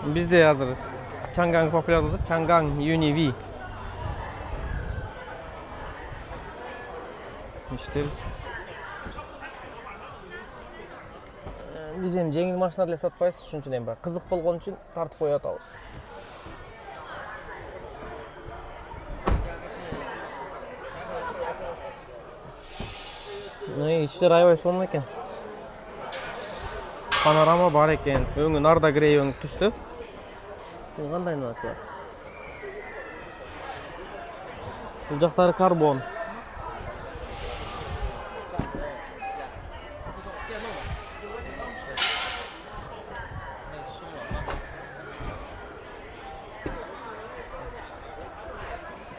Bizde hazır Chang'an popülerdir. Chang'an Uni-V. İşte biz hem жеңил машиналар эле сатпайбыз, ушун үчүн эми кызык болгон үчүн тартып коюп атабыз. İçler аябай сонун экен. Панорама бар экен. Өңү нарда грей өң түстө. Кандай нарса? Бул жактары карбон.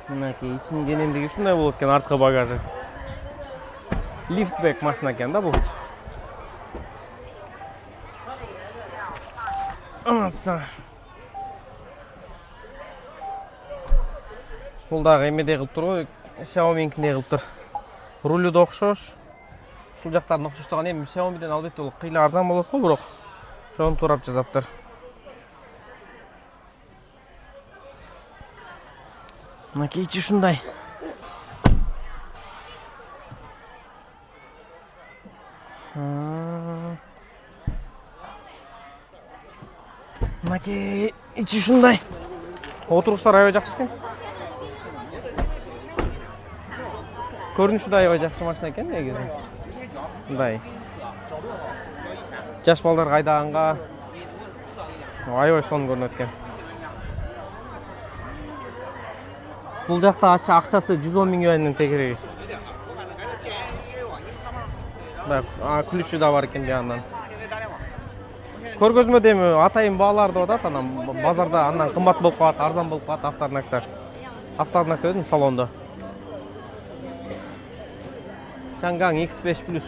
Мынакей ичинин кенендиги ушундай болот экен, арткы багажы. Лифтбек машина экен да бул. Аса. Бул дагы эмедей кылып тур, Xiaomi'ниnkиндей кылып тур. Рулю да окшош. Ушул жактарын окшоштогон, эми Xiaomi'ден албетте бул кыйла арзан болот го, бирок ошону турап жасаптыр. Мынакей ичи ушундай. Мынакей ичи ушундай. Отуруштар аябай жакшы экен. Көрүнүшү да аябай жакшы машина экен негизи. Мындай. Жаш балдар кайдаганга аябай сонун көрүнөт экен. Бул жакта акчасы 110 миң юаньнын тегереги. Бак, ключу да бар экен бияндан. Көргөзмөдө эми атайын бааларды атат, анан базарда андан кымбат болуп калат, арзан болуп калат автоарнактар. Автоарнакта өдүм салондо. Chang'an X5 Plus.